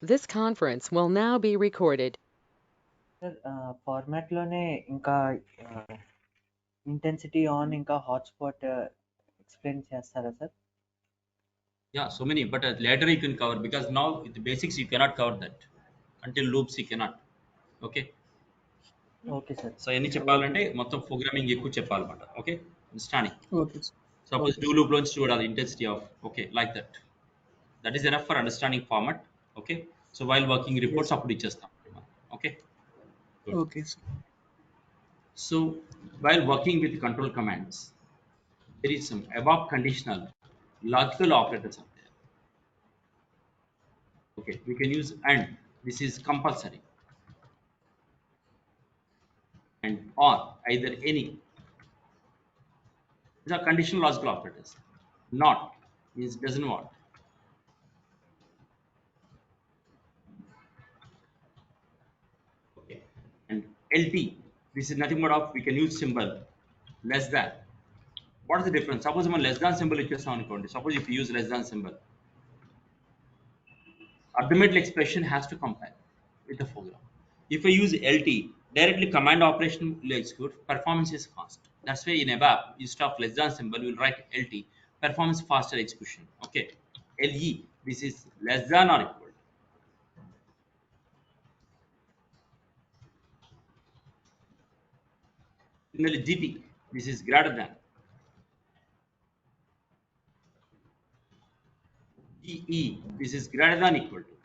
This conference will now be recorded. Sir ఫార్మాట్లోనే ఇంకా intensity on ఇంకా హాట్స్పాట్ ఎక్స్ప్లెయిన్ చేస్తారా sir? Yeah, so many, but later you can cover because now with the basics you cannot cover that until loops you cannot. Okay, okay sir. so ఎన్ని చెప్పాలంటే మొత్తం programming ఎక్కువ చెప్పాలన్నమాట. Okay, understanding. Okay, sir. Suppose Okay, do sir. loop loans చూడాలి intensity of, okay, like that. That is enough for understanding format. Okay, so while working Yes, reports sir. అప్పుడు ఇచ్చేస్తాం. Okay, good. Okay, sir. So while working with control commands, there is some above conditional logical operators out there. Okay, we can use and. This is compulsory, and or either any. These are conditional logical operators. Not means doesn't want. Okay, and LT. This is nothing but of we can use symbol less than. What is the difference? Suppose I'm a less than symbol ఇచ్చేస్తాం అనుకోండి. Suppose if you use less than symbol, arithmetic expression has to compile with the program. If I use LT, directly command operation will execute, performance is fast. That's why in ABAP, instead of less than symbol, we'll write LT, performance faster execution. Okay. LE, this is less than or equal. Similarly, GT, this is greater than. GE, this is greater than equal to.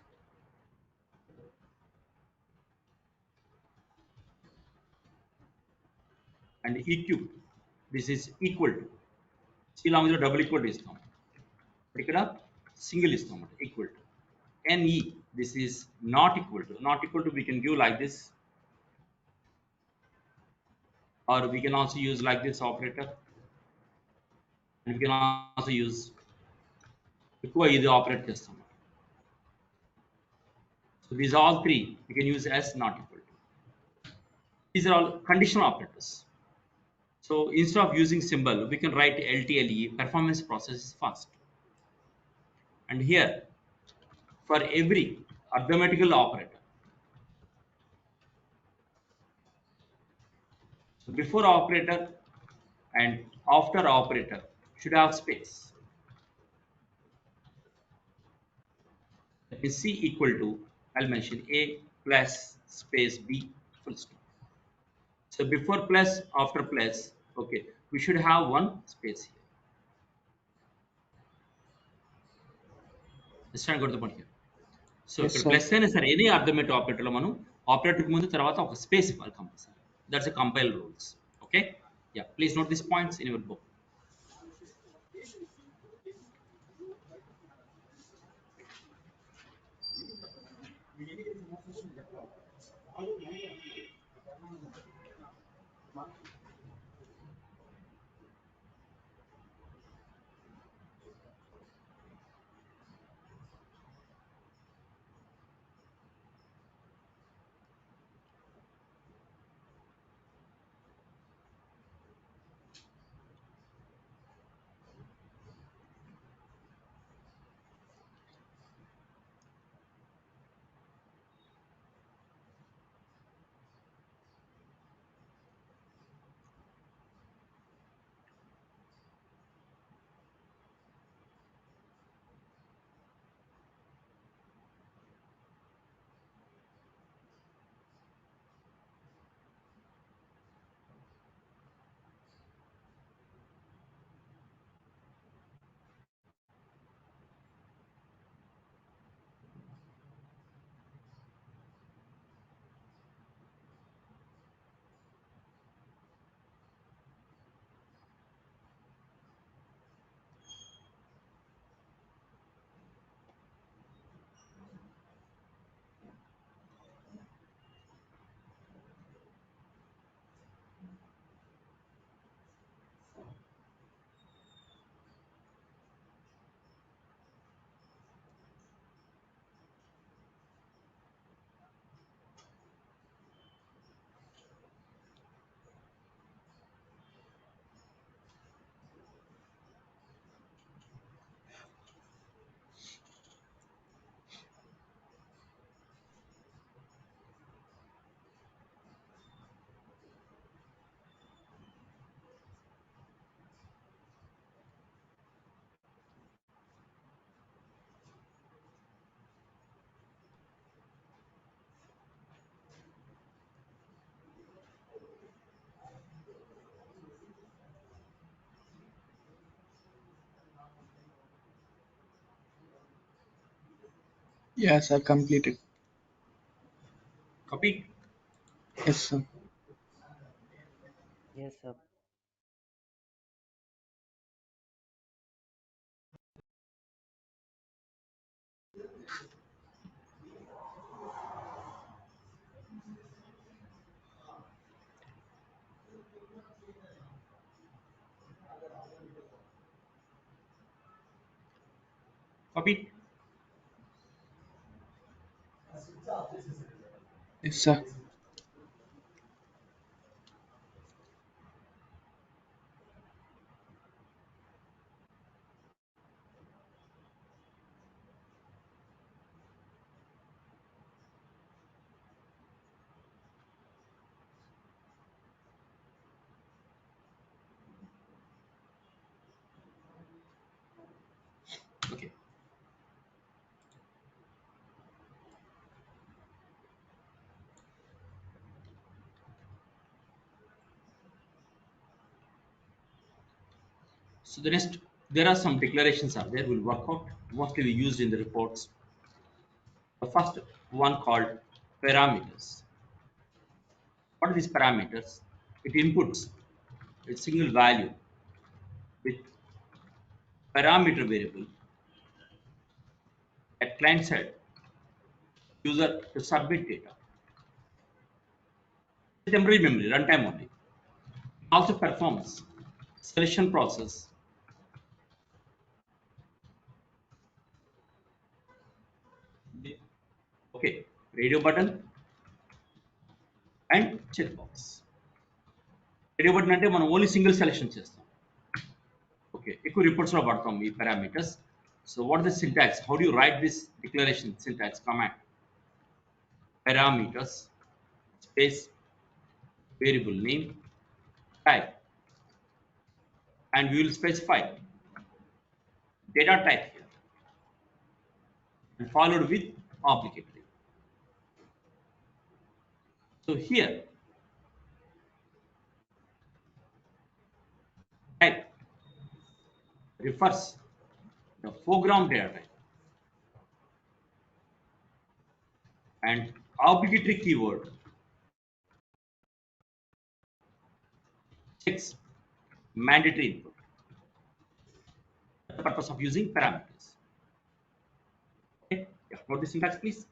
And EQ, this is equal to. C లాంగ్వేజ్లో double equal to ఇస్తాం, ఇక్కడ single ఇస్తాం equal to. NE, this is not equal to. Not equal to we can give like this, or we can also use like this operator, and we can also use ఎక్కువ ఇది operate చేస్తాం. So these all three we can use as not equal to. These are all conditional operators. So instead of using symbol, we can write LTLE, performance process is fast. And here, for every arithmetical operator, so before operator and after operator should have space. Let me C equal to, I'll mention A plus space B full stop. So before plus, after plus, okay, we should have one space here. Understand? Got the point here. So Yes, ఇక్కడ sir. Plus అయినా సరే any arithmetic ఆపరేటర్లో మనం operator ముందు తర్వాత ఒక space ఇవ్వాలి compulsory. That's a compile rules. Okay, yeah, please note this points in your book. Yes, sir. Completed. Copied. Yes, sir. Yes, sir. Copied. Yes, sir. Okay. So the next, there are some declarations are there. We'll work out. Mostly we used in the reports. The first one called parameters. What are these parameters? It inputs a single value with parameter variable at client side user to submit data. Temporary memory, runtime only. Also performs selection process. Okay, radio button and checkbox. Radio button అంటే మనం only single selection చేస్తాం. Okay, ఎక్కువ reports లో వాడతాం ఈ parameters. So what is the syntax? How do you right this declaration syntax command? Parameters space variable name type, and we will specify data type here and followed with obligatory. So here type refers the foreground data type and obligatory keyword checks mandatory input. That's the purpose of using parameters. Okay, yeah, note the syntax please.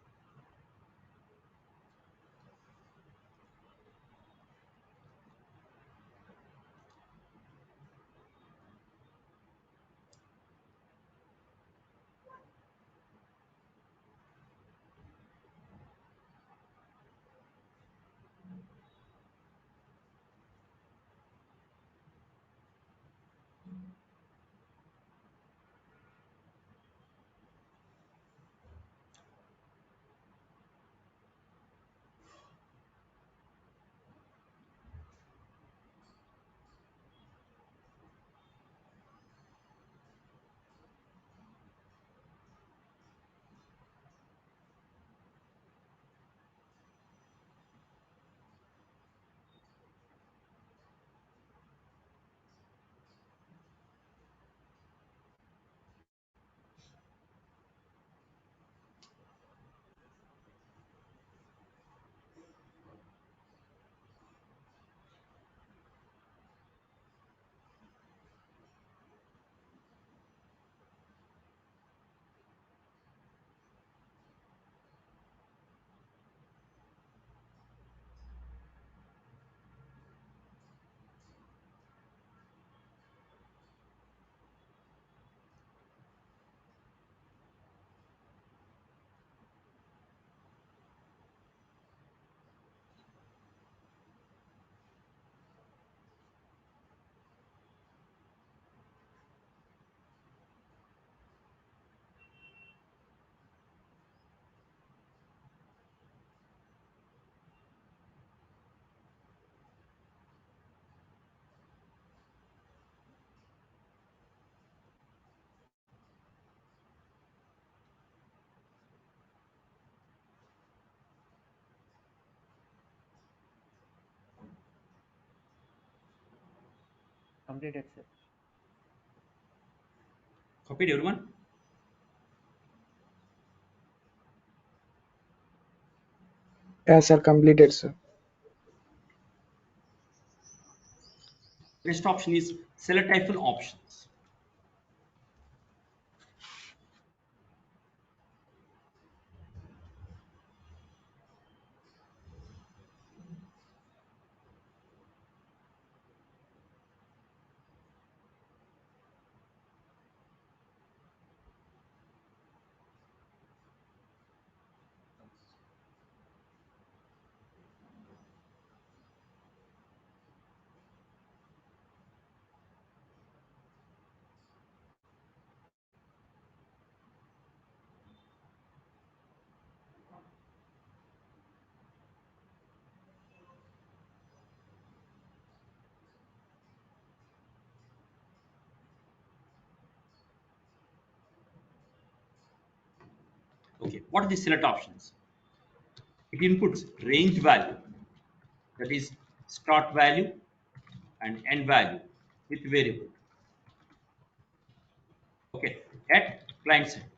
Completed, sir. Copied everyone? Yes, sir. Completed, sir. Next option is select hyphen options. Okay, what are the select options? It inputs range value, that is start value and end value with variable. Okay, at client side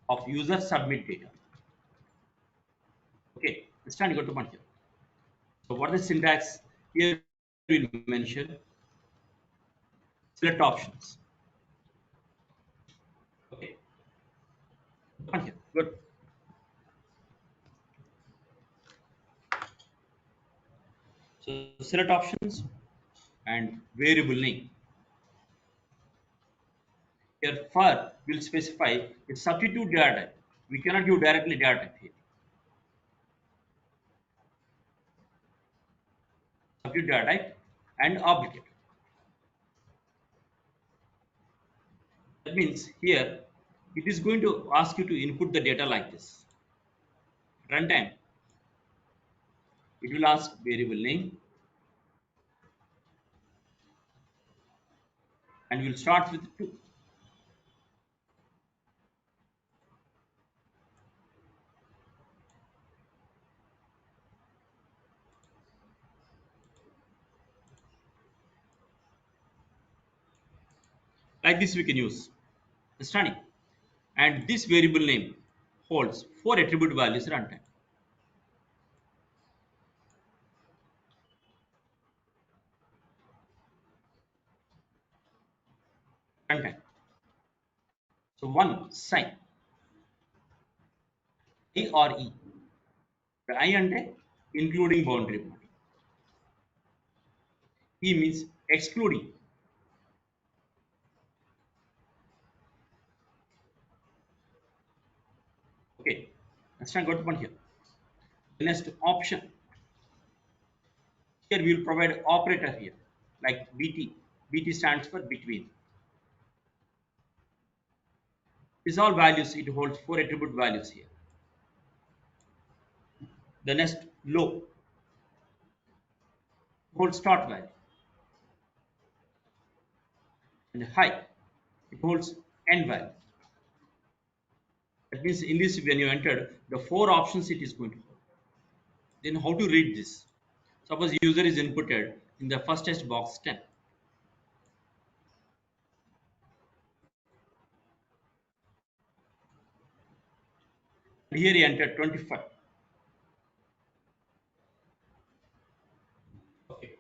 of user submit data. Okay, understand, you got to point here. So what is the syntax? Here we will mention select options. Okay, point here. Good. So select options and variable name. Here for will specify a substitute data type. We cannot use directly data type here. Substitute data type and obligate. That means here it is going to ask you to input the data like this. Runtime, it will ask variable name and will start with 2. Like this we can use. Understanding? And this variable name holds 4 attribute values runtime. Runtime. So one sign I or E. The I and including boundary point. E means excluding. Okay. Understand? Got one here. The next option. Here we will provide operator here like BT. BT stands for between. These all values, it holds 4 attribute values here. The next low holds start value and high it holds end value. That means in this when you entered the 4 options it is going to hold. Then how to read this? Suppose user is inputted in the first test box 10. Here he entered 25. Okay.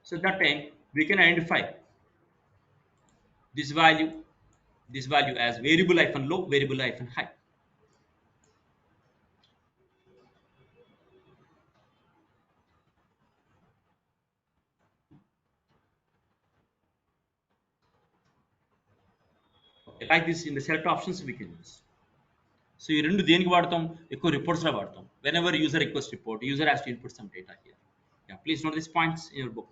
So that time we can identify this value, as variable hyphen low, variable hyphen high. Okay. Like this in the select options we can use. So ఈ రెండు దేనికి వాడతాం? ఎక్కువ reports లో వాడతాం. Whenever user requests report, user has to input some data here. Yeah, please note these points in your book.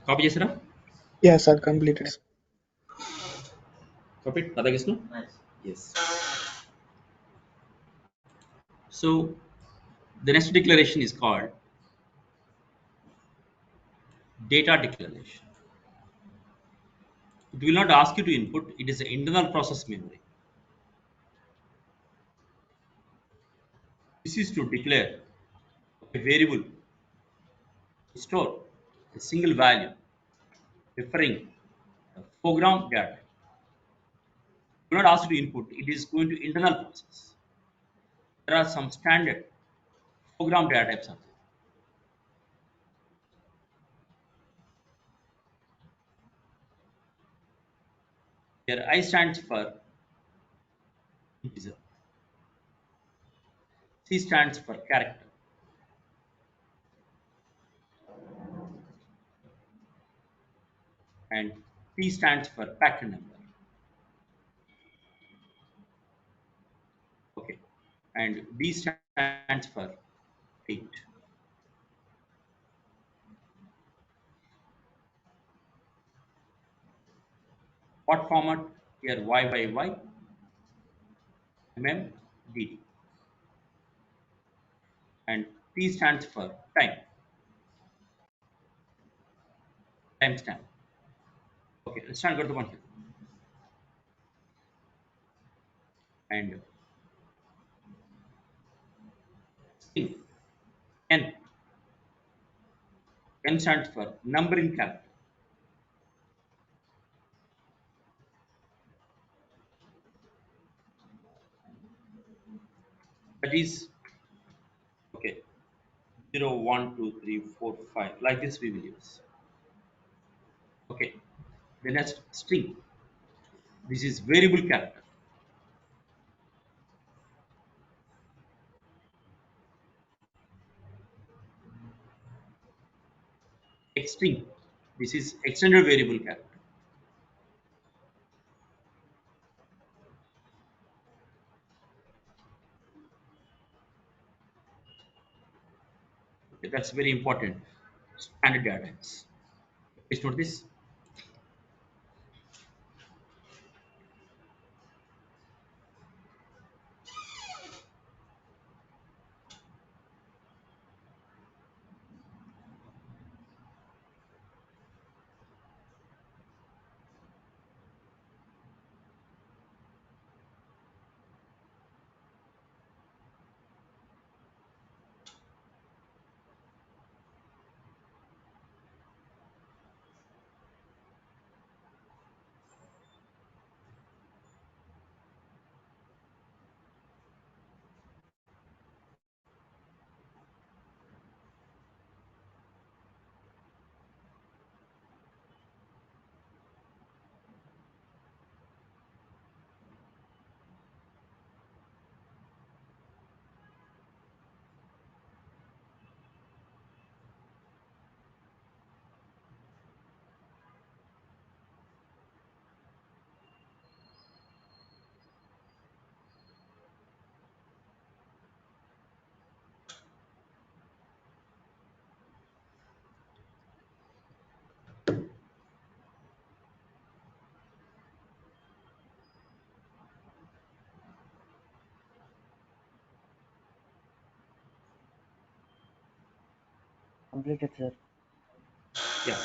Copy చేసారా? Yeah, sir. Completed. Copy it? Radhakrishna? Yes. So the next declaration is called data declaration. It will not ask you to input. It is an internal process memory. This is to declare a variable, store a single value referring the foreground data. Do not ask you to input. It is going to internal process. There are some standard foreground data types are there. Here I stands for integer. C stands for character. And P stands for pattern number. Okay. And D stands for date. What format? Here YYY, DD. And T stands for time, timestamp. Okay, let's start go to the one here. And string N. N stands for number in character. That is okay. 0, 1, 2, 3, 4, 5. Like this we will use. Okay. The next string. This is variable character. X string. This is extended variable character. Okay, that's very important. Standard data types. Please note this. Completed, sir. Yeah.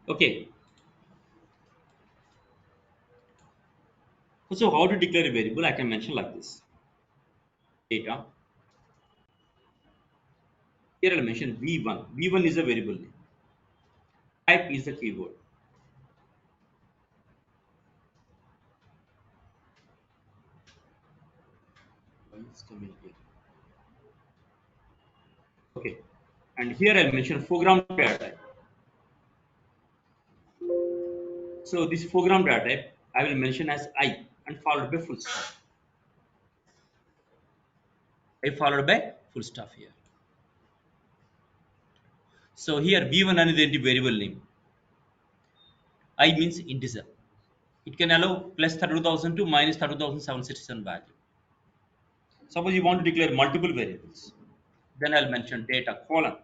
Okay. So how to declare a variable? I can mention like this. Data. Here I'll mention V1. V1 is a variable name. Type is the keyword. It's coming here. Okay, and here I'll mention foreground data type. So this foreground data type I will mention as I and followed by full stop. I followed by full stop here. So here v1 unidentified variable name. I means integer. It can allow plus 32,000 to minus 32,767 value. Suppose you want to declare multiple variables, then I'll mention data colon.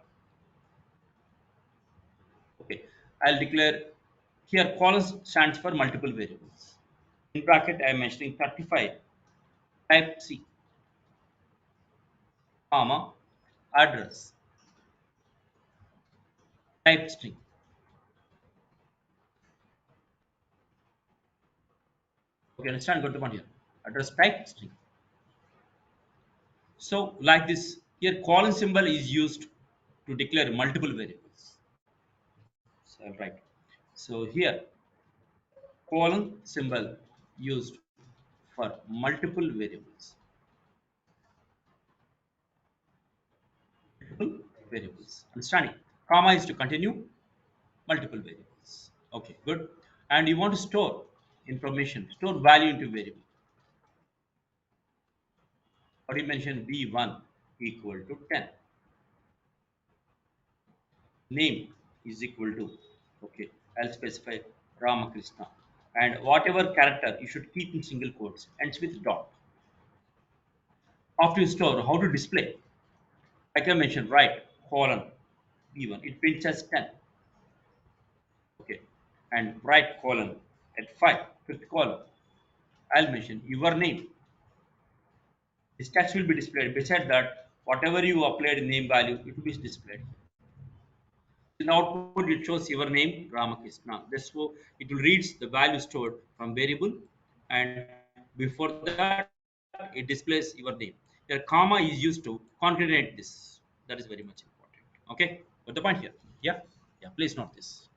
Okay, I'll declare here colon stands for multiple variables. In bracket, I am mentioning 35 type C, comma, address, type string. Okay, understand? Got the point here. Address type string. So, like this, here colon symbol is used to declare multiple variables. So, I'll write. So, here colon symbol used for multiple variables. Multiple variables. Understanding? Comma is to continue multiple variables. Okay, good. And you want to store information, store value into variable. What do you mention? v1 equal to 10. Name is equal to, okay, I'll specify Ramakrishna. And whatever character you should keep in single quotes ends with dot. After you store, how to display? Like I mentioned, right, colon v1, it prints as 10. Okay, and right colon at 5, fifth column. I'll mention your name. This text will be displayed. Beside that, whatever you applied in name value, it will be displayed. In output, it shows your name Ramakrishna. This will it will reads the value stored from variable, and before that, it displays your name. The comma is used to concatenate this. That is very much important. Okay, got the point here? Yeah, yeah. Please note this.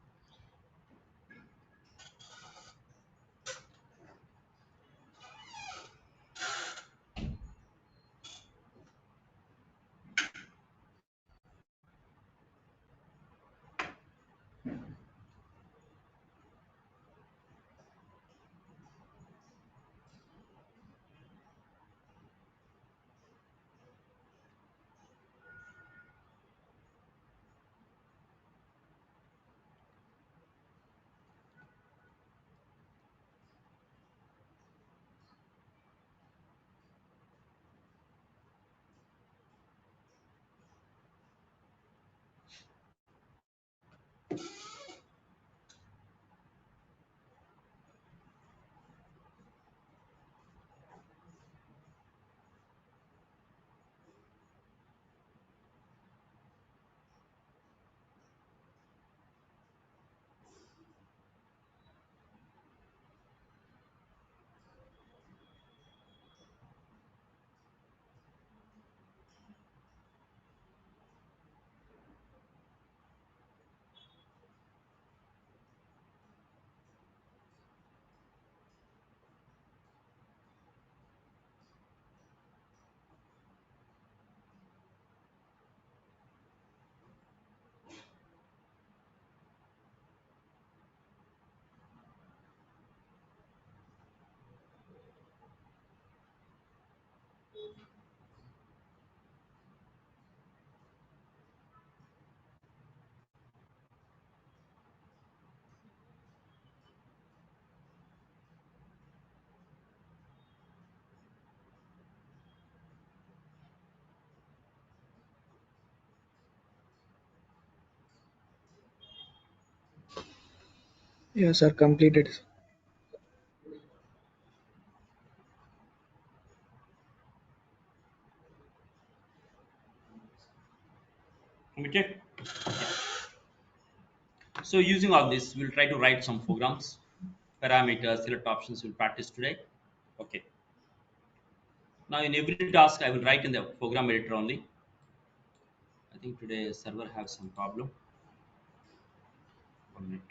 Yes, sir, completed. Can we check? So using all this, we'll try to write some programs, parameters, select options. We'll practice today. Okay. Now in every task, I will write in the program editor only. I think today server has some problem. 1 minute.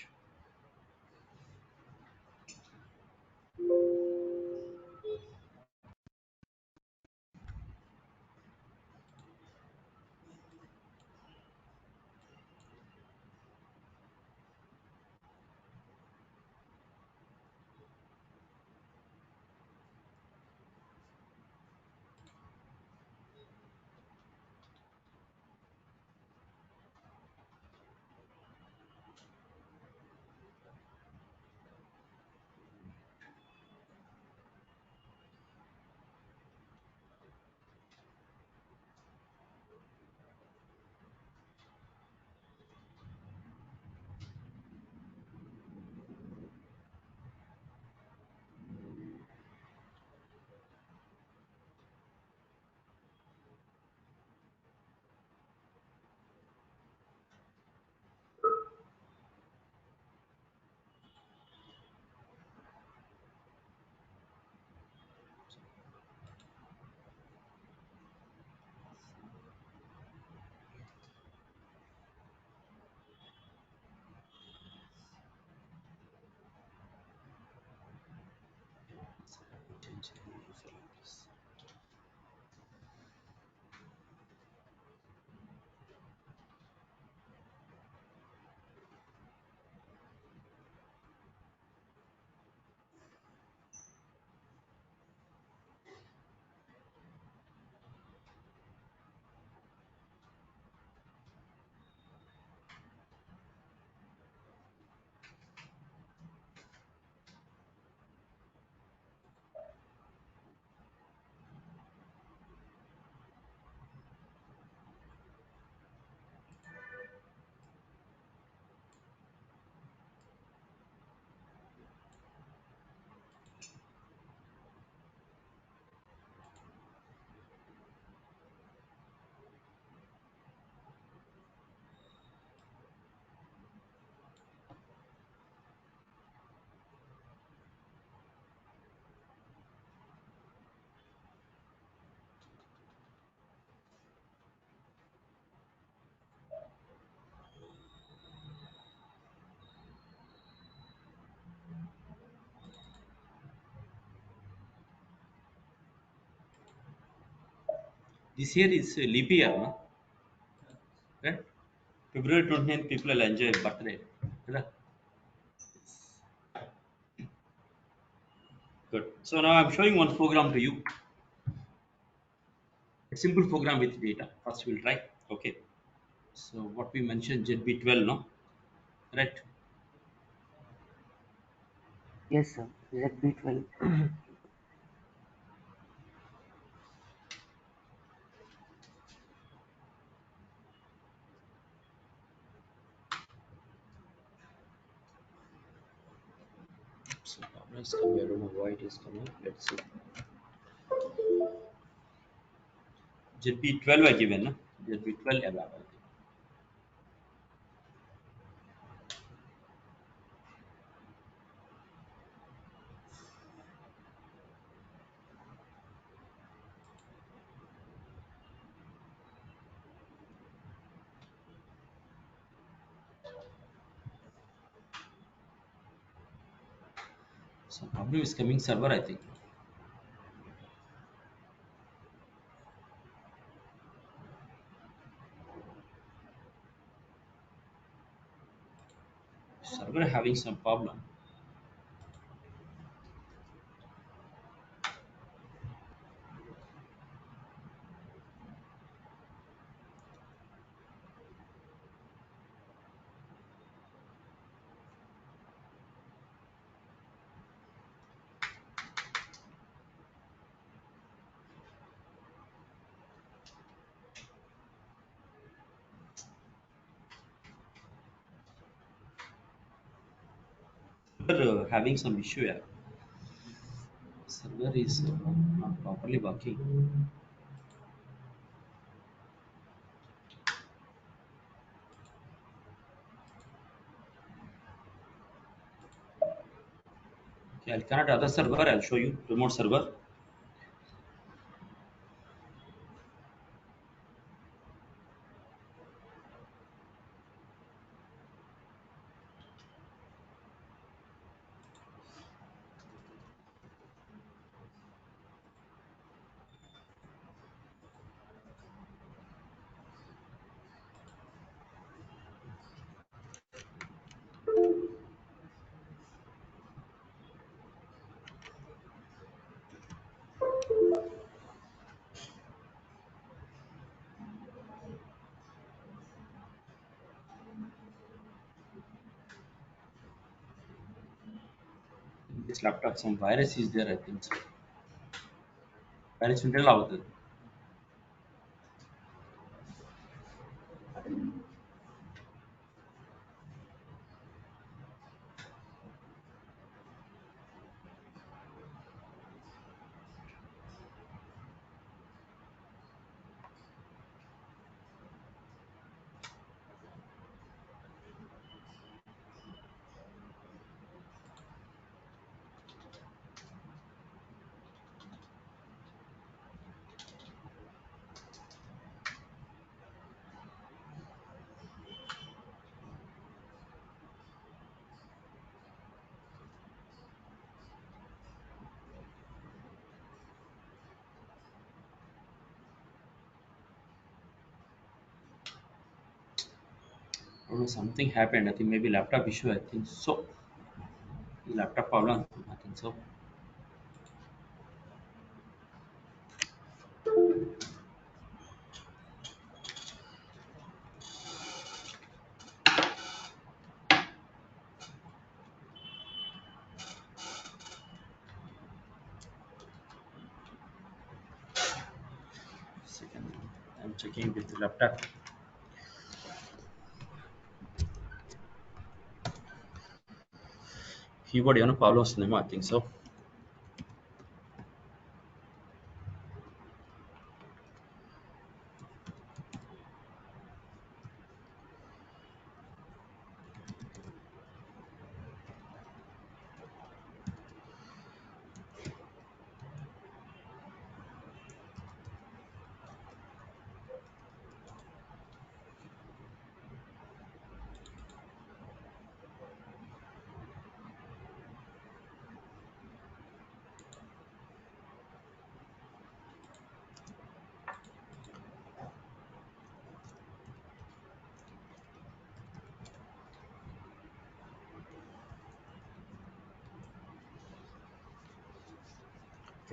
This year is leap year, no? Right? February 29th, people will enjoy birthday. Right? Good. So now I'm showing one program to you. A simple program with data. First we'll try. Okay. So what we mentioned ZB12, no? Right. Yes, sir. ZB12. So problem is coming. I don't know why it is coming. Let's see. ZB12 I given, no? ZB12 available. So problem is coming server, I think. Server having some problem. Server having some issue here. Server is not properly working. Okay, I'll connect other server. I'll show you remote server. This laptop, some virus is there, I think so. Virus internal out. I don't know, something happened. I think maybe laptop issue. I think so. Laptop problem. I think so. Second, I'm checking with the laptop. Keyboard, problem cinema. I think so.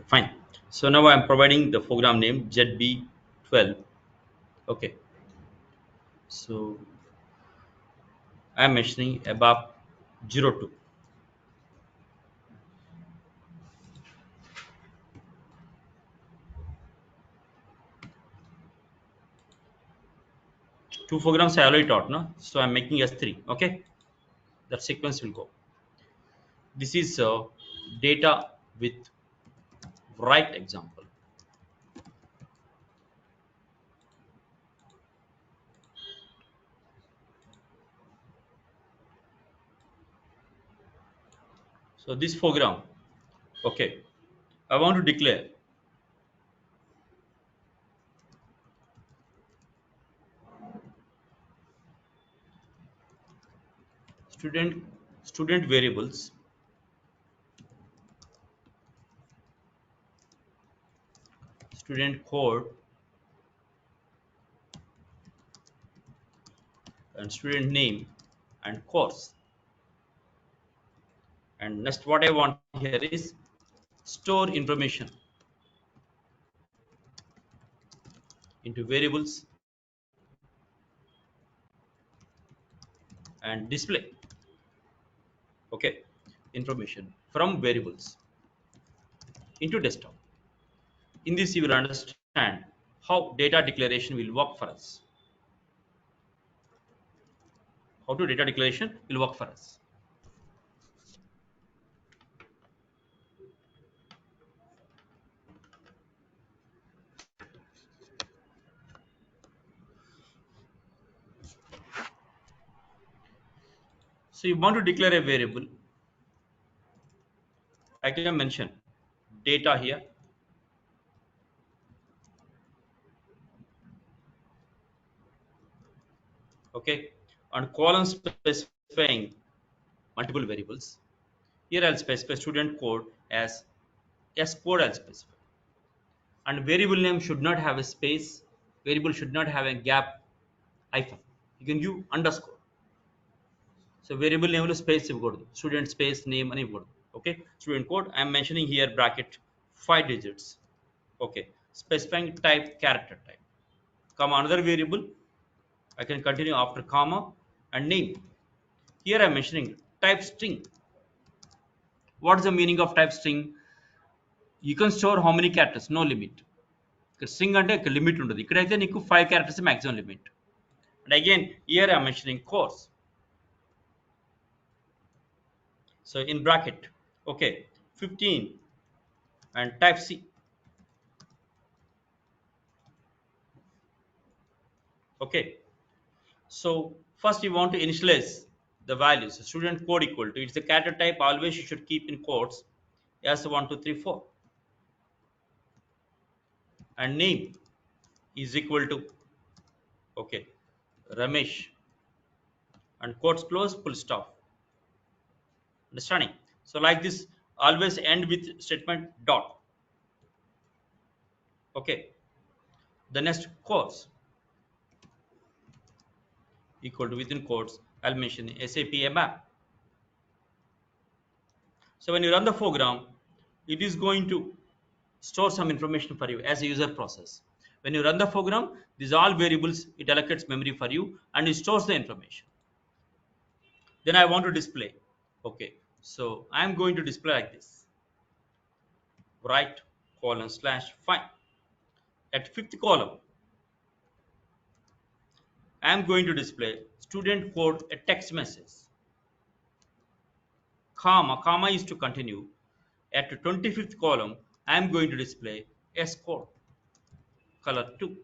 Okay, fine. So now I'm providing the program name ZB12. Okay, so I'm mentioning above 02. Two programs I already taught, no? So I'm making S3. Okay, that sequence will go. This is data with write example. So this program, okay, I want to declare student student variables, student code, and student name and course. And next, what I want here is store information into variables and display, okay, information from variables into desktop. In this, you will understand how data declaration will work for us. How to data declaration will work for us. So you want to declare a variable. I can mention data here. Okay, and column specifying multiple variables. Here I'll specify student code as S code I'll specify. And variable name should not have a space. Variable should not have a gap hyphen. You can give underscore. So variable name will space ಇವ್ಕೊಡೋದು. Student space name and ಇವ್ಕೊಡೋದು. Okay, student code I am mentioning here bracket 5 digits. Okay, specifying type character type. Comma another variable. I can continue after comma and name. Here I am mentioning type string. What is the meaning of type string? You can store how many characters, no limit. String అంటే limit ఉండదు. ఇక్కడైతే నీకు 5 characters maximum limit. And again here I am mentioning course. So in bracket, okay, 15 and type C. Okay, so first you want to initialize the values. Student code equal to, it's the character type, always you should keep in quotes S1 2 3 4, and name is equal to, okay, Ramesh, and quotes close, full stop. Understanding? So like this, always end with statement dot. Okay, the next course equal to, within quotes I'll mention SAP ABAP. So when you run the program, it is going to store some information for you as a user process. When you run the program, these all variables, it allocates memory for you and it stores the information. Then I want to display. Okay, so I am going to display like this. Right colon slash find. At fifth column, I am going to display student code a text message. Comma is to continue. At 25th column, I am going to display S code color 2.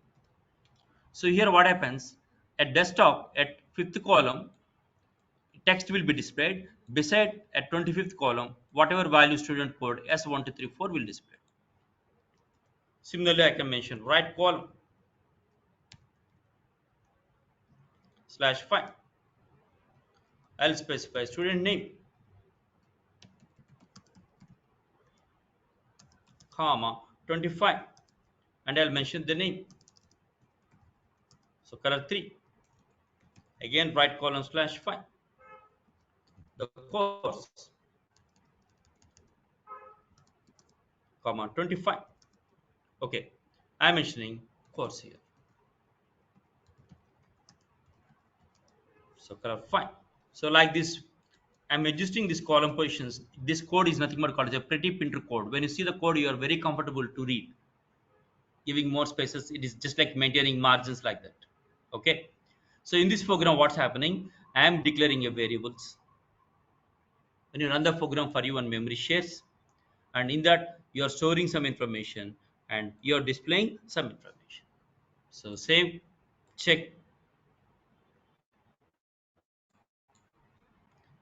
So here what happens, at desktop at 5th column, text will be displayed. Beside at 25th column, whatever value student code S1234 will display. Similarly, I can mention right column slash find. I'll specify student name, comma 25, and I'll mention the name. So color 3. Again, right column slash find. The course, comma 25. Okay, I'm mentioning course here. So correct, fine. So like this, I'm adjusting this column positions. This code is nothing but called as a pretty printer code. When you see the code, you are very comfortable to read. Giving more spaces, it is just like maintaining margins like that. Okay. So in this program, what's happening? I am declaring a variables. When you run the program for you on memory shares, and in that you are storing some information and you are displaying some information. So save, check,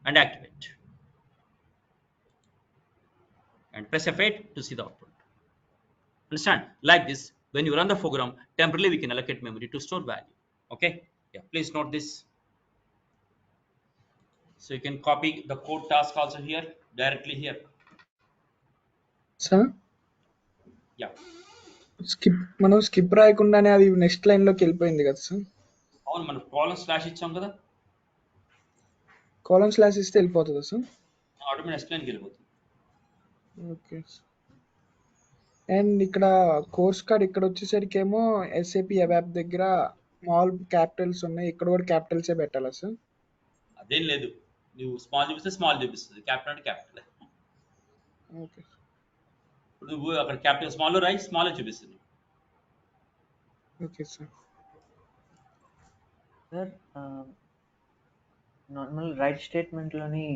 and activate, and press F8 to see the output. Understand? Like this, when you run the program, temporarily we can allocate memory to store value. Okay? Yeah, please note this. So you can copy the code task also here, directly here. Sir Yeah. మనం skip రాయకుండానే అది next line లోకి వెళ్ళిపోయింది కదా sir. అవును, మనం column slash ఇచ్చాం కదా, column slash ఇస్తే వెళ్ళిపోతుందా సార్? ఆటోమేటిక్ నెక్స్ట్ లైన్కి వెళ్ళిపోతుంది. ఓకే. అండ్ ఇక్కడ కోర్స్ కార్డ్ ఇక్కడ వచ్చేసరికి ఏమో ఎస్ఏపి యాప్ దగ్గర స్మాల్ క్యాపిటల్స్ ఉన్నాయి, ఇక్కడ కూడా క్యాపిటల్సే పెట్టాలా సార్? అదేం లేదు, నువ్వు స్మాల్ చూపిస్తే స్మాల్ చూపిస్తుంది, క్యాపిటల్ అంటే క్యాపిటల్. ఓకే. ఇప్పుడు నువ్వు అక్కడ క్యాపిటల్ స్మాల్ రాయి, స్మాల్ చూపిస్తుంది. Okay sir. Sir normal write స్టేట్మెంట్లోని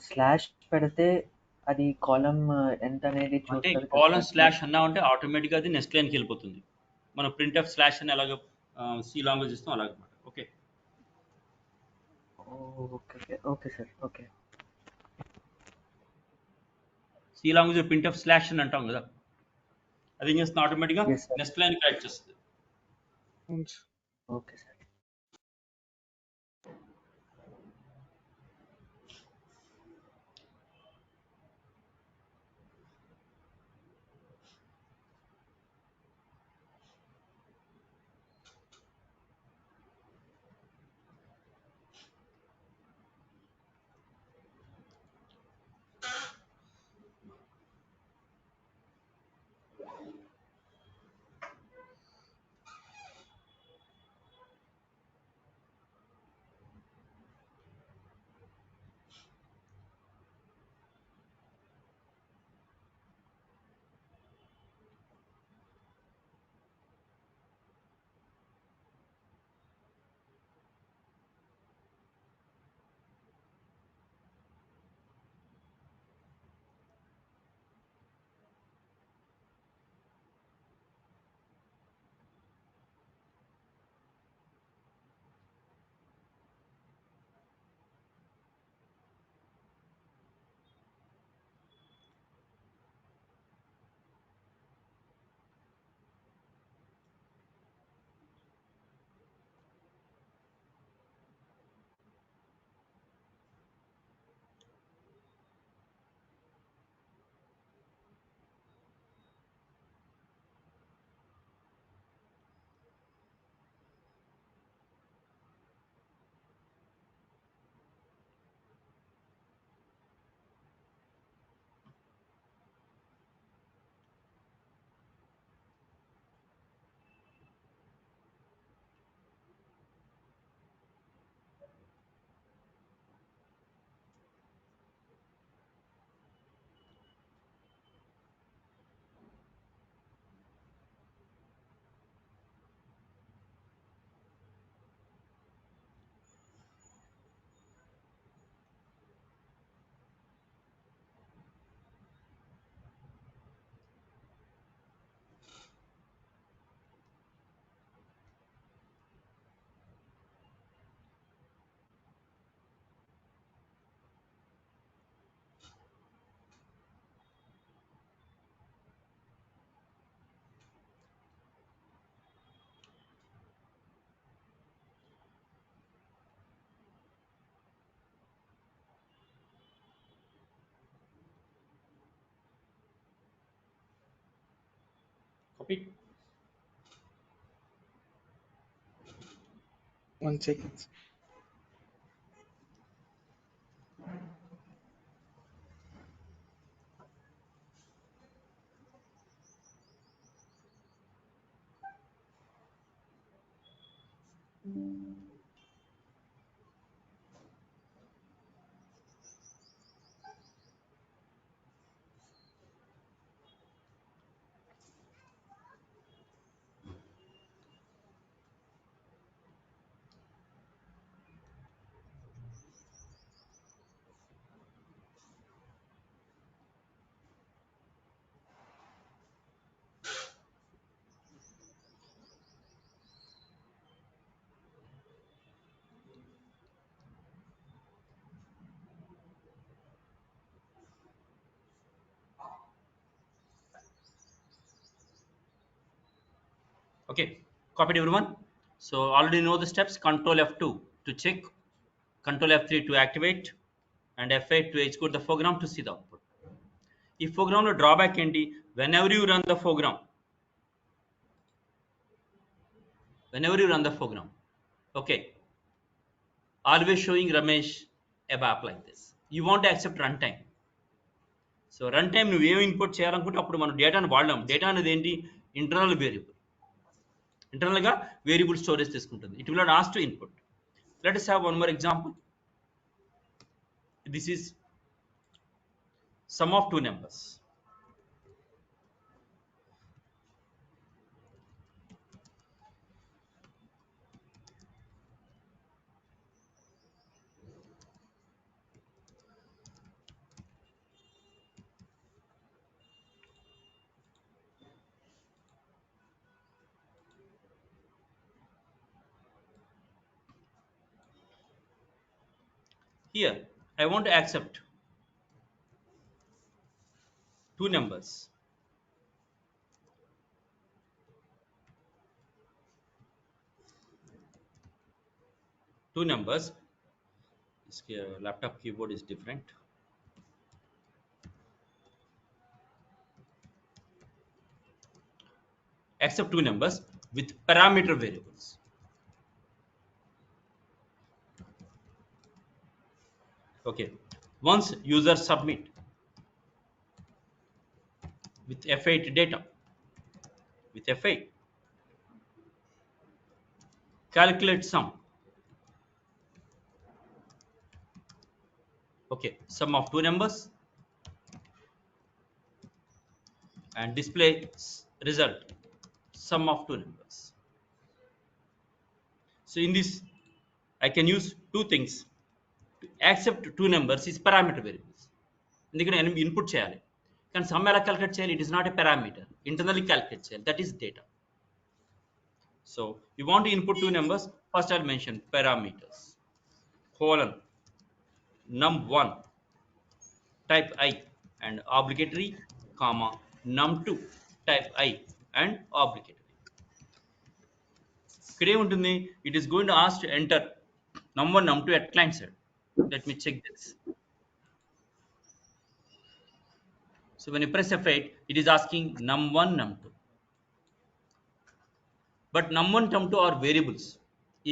స్లాష్ పెడితే అది కాలమ్ ఎంత అనేది అంటే చూస్తుంది కాలమ్ స్లాష్ అన్నామంటే ఆటోమేటిక్గా అది నెక్స్ట్ లైన్కి వెళ్ళిపోతుంది. మనం ప్రింట్ ఆఫ్ స్లాష్ అని ఎలాగో సి లాంగ్వేజ్ ఇస్తాం అలాగనమాట. Okay. Okay okay sir. Okay. C language printf slash అని అంటాం కదా, అది ఏం చేస్తుంది ఆటోమేటిక్గా Yes, sir. Next line create చేస్తుంది. అవును sir. Okay sir. Copy. 1 second. Okay, copied everyone. So already know the steps. Control F2 to check, Control F3 to activate, and F8 to execute the program to see the output. ఈ ప్రోగ్రామ్లో drawback ఏంటి? whenever you run the program, okay, always showing Ramesh ABAP like this. You want to accept runtime. So run time నువ్వు ఏం input చేయాలనుకుంటే అప్పుడు మనం డేటాను వాడలేం. Data అనేది ఏంటి? Internal variable. ఇంటర్నల్గా వేరియబుల్ స్టోరేజ్ తీసుకుంటుంది. It will not ask to input. Let us have one more example. This is sum of two numbers. Here I want to accept two numbers. This laptop keyboard is different. Accept two numbers with parameter variables. Okay, once user submit with F8 data, with F8 calculate sum. Okay, sum of two numbers and display result sum of two numbers. So in this I can use two things. To accept two numbers is parameter variables. ఎందుకంటే నేను input చేయాలి, కానీ some ఎలా calculate చేయాలి? It is not a parameter, internally calculate చేయాలి. That is data. So you want to input two numbers. First I'll mention parameters colon num1 type I and obligatory comma num2 type I and obligatory. ఇక్కడ ఏముంటుంది? It is going to ask to enter num1 num2 at client side. Let me check this. So when you press F8, it is asking num1 num2. But num1 num2 are variables.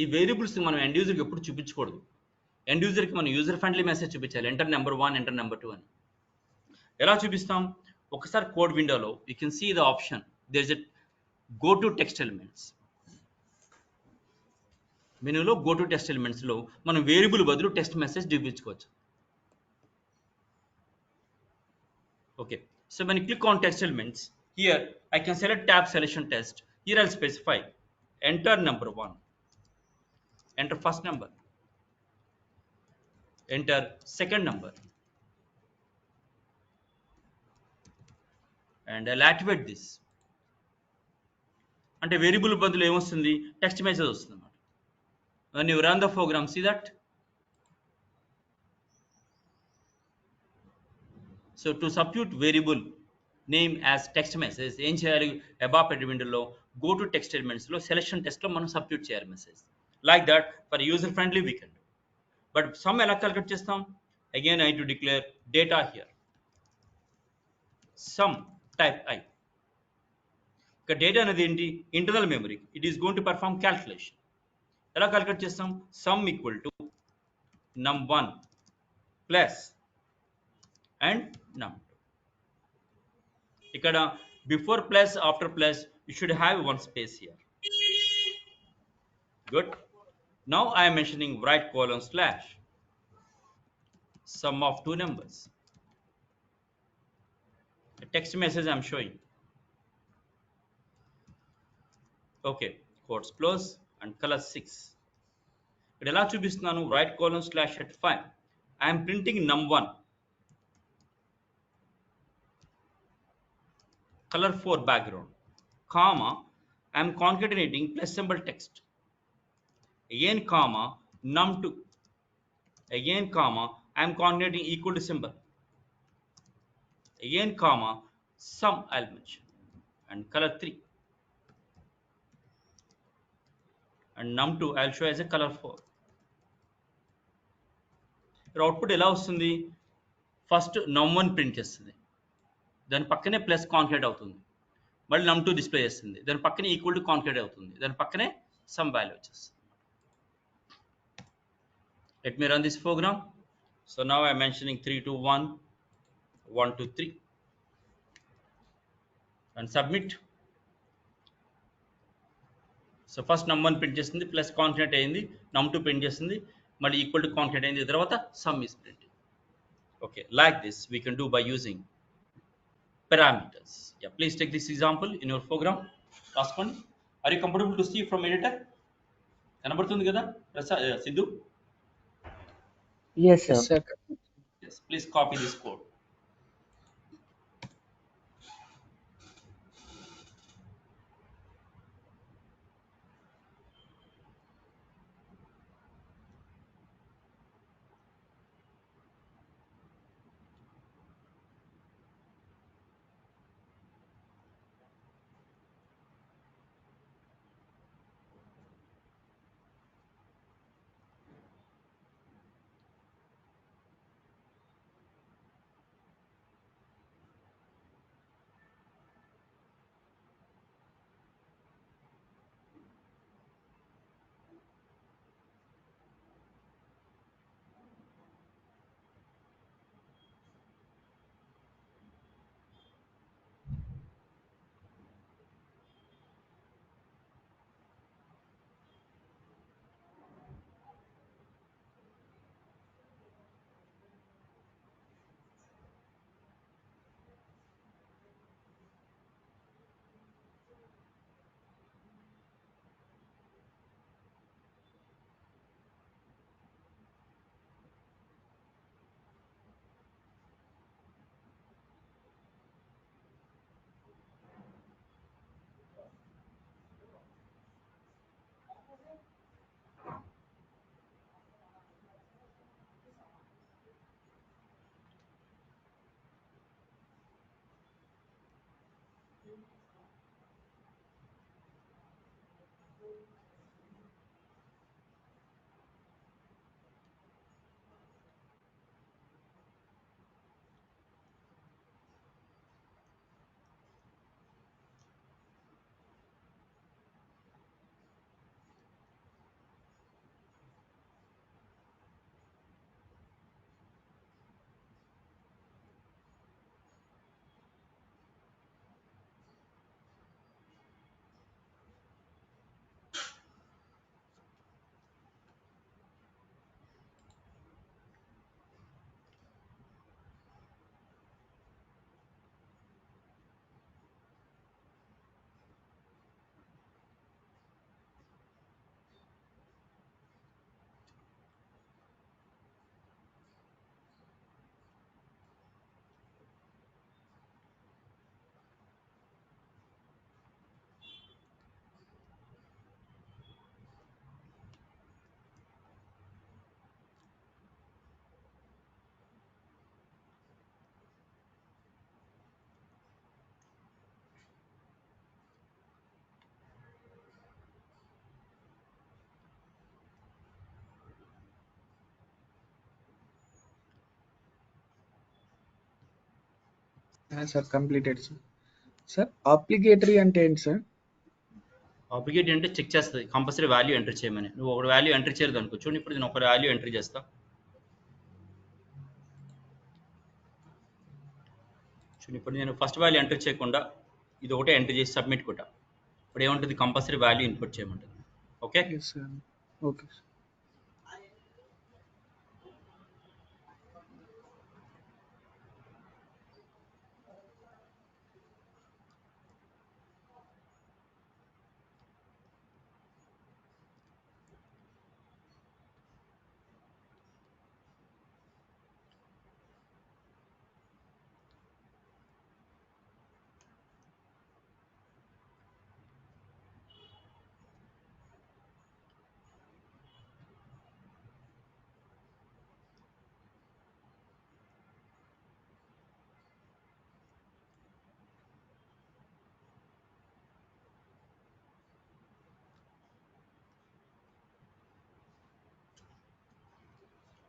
ఈ variables మనం end యూజర్కి ఎప్పుడు చూపించకూడదు. End యూజర్కి మనం user friendly message చూపించాలి, enter number 1 enter number 2 అని. ఎలా చూపిస్తాం? ఒకసారి కోడ్ విండోలో you can see the option, there is a go to text elements. మెనూలో గో టు టెక్స్ట్ ఎలిమెంట్స్లో మనం వేరియబుల్ బదులు టెక్స్ట్ మెసేజ్ చూపించుకోవచ్చు. Okay, so when you click on text elements, here I can select tab selection test. Here I'll specify enter number 1, enter first number, enter second number, and I'll activate this. అంటే variable బదులు ఏమొస్తుంది? Text message వస్తుంది అన్నమాట. When you run the program, see that. So to substitute variable name as text message, ఏం చేయాలి? ABAP విండోలో go to text elements లో selection test లో మనం సబ్స్టిట్యూట్ చేయాలి message. Like that for user friendly we can do. But sum ఎలా calculate చేస్తాం? Again I need to declare data here. Sum type I. ఇక డేటా అనేది ఏంటి? Internal memory. It is going to perform calculation. ఎలా calculate చేస్తాం? Sum equal to num1 plus and num2. ఇక్కడ before plus after plus you should have one space here. Good. Now I am mentioning right colon slash sum of two numbers. A text message I'm showing. Okay, quotes close and color 6. ఇక్కడ ఎలా చూపిస్తున్నాను right colon slash at 5. I'm printing num1 color 4 background comma I'm concatenating plus symbol text again comma num2 again comma I'm concatenating equal to symbol again comma sum I'll mention and color 3 and num2 I'll show as a color 4. ఇక్కడ output ఎలా వస్తుంది first num1 print చేస్తుంది దాని పక్కనే plus కాన్కేట్ అవుతుంది మళ్ళీ num2 display చేస్తుంది దాని పక్కనే ఈక్వల్ టు కాన్కేట్ అవుతుంది దాని పక్కనే సమ్ వాల్యూ వచ్చేస్తుంది. Let me run this program. So now I'm mentioning 3 to 1, 1 to 3 and submit. So first num1 print చేస్తుంది ప్లస్ కాన్కేట్ అయింది num2 print చేస్తుంది మళ్ళీ ఈక్వల్ టు కాన్కేట్ అయింది తర్వాత sum is printed. Okay, like this we can do by using parameters. Yeah, please take this example in your program. Last one. Are you comfortable to see from editor? కనబడుతుంది కదా సిద్ధు? Yes, sir. Yes, sir. Yes, please copy this code. Sir completed sir. Sir obligatory అంటే ఏంటి సార్? Obligate అంటే check చేస్తుంది compulsory value enter చేయమని. నువ్వు ఒక వాల్యూ ఎంటర్ చేయలేదు అనుకో చూడండి ఇప్పుడు నేను ఒక వాల్యూ ఎంటర్ చేస్తా చూడండి ఇప్పుడు నేను ఫస్ట్ వాల్యూ ఎంటర్ చేయకుండా ఇది ఒకటే ఎంటర్ చేసి సబ్మిట్ కొట్టా ఇప్పుడు ఏముంటుంది కంపల్సరీ వాల్యూ ఇన్పుట్ చేయమంటుంది. Okay yes sir. Okay sir.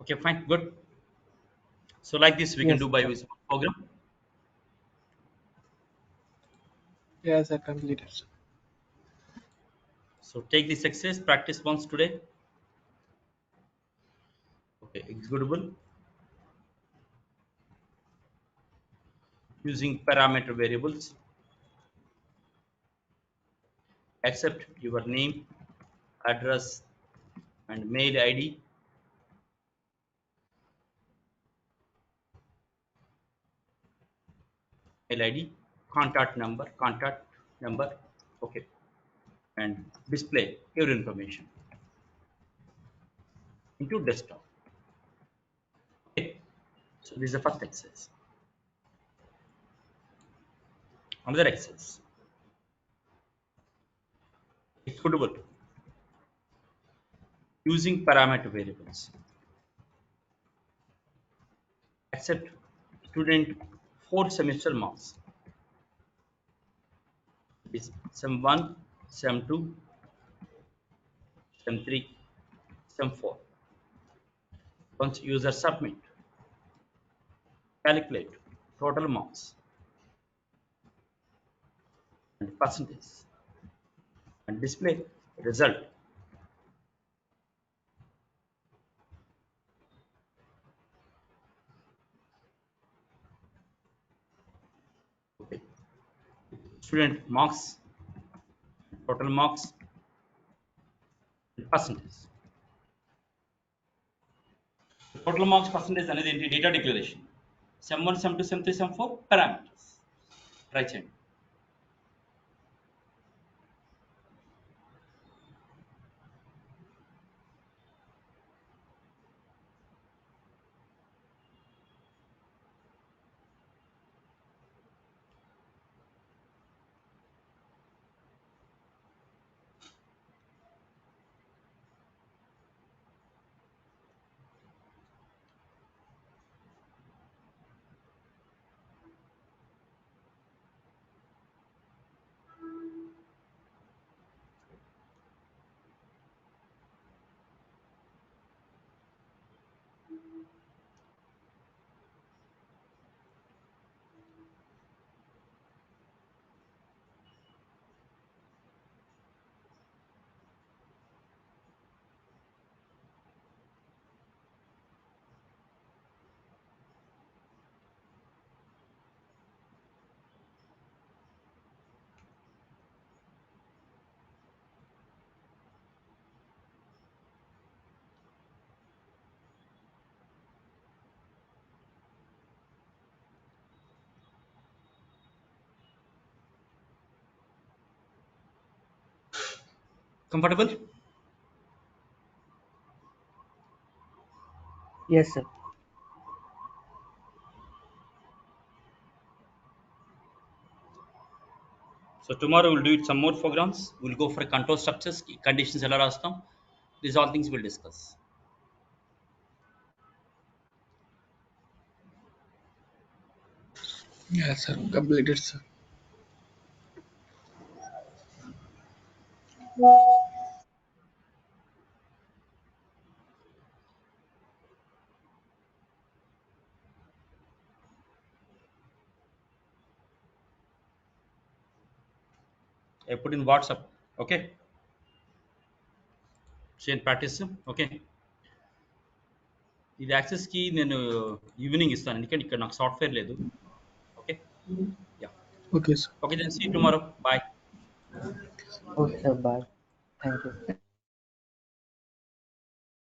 Okay, fine, good. So like this we can Yes, do by sir. using program. Yeah, sir, completed, sir. So take this exercise, practice once today. Okay, executable using parameter variables. Accept your name, address, and mail ID. Mail ID, contact number. Okay, and display your information into desktop. Okay, so this is the first exercise. Another exercise, executable using parameter variables. Accept student 4 semester marks. Is sem 1, sem 2, sem 3, sem 4. Once user submit, calculate total marks and percentage and display result. Okay. Student marks, total marks, and percentage. Total marks percentage అనేది ఏంటి data declaration sem 1 sem 2 sem 3 sem 4 parameters try చేయండి. Comfortable? Yes, sir. So tomorrow we'll do it some more programs. We'll go for control structures, conditions ఎలా రాస్తాం. These all things we'll discuss. Yeah, sir, completed, sir. I put in WhatsApp. Okay. Chain practice. Okay. ఇది access కి నేను evening ఇస్తాను ఎందుకంటే ఇక్కడ నాకు software లేదు. Okay yeah Okay, sir. Okay then see tomorrow bye. Okay, sir. Bye. Thank you.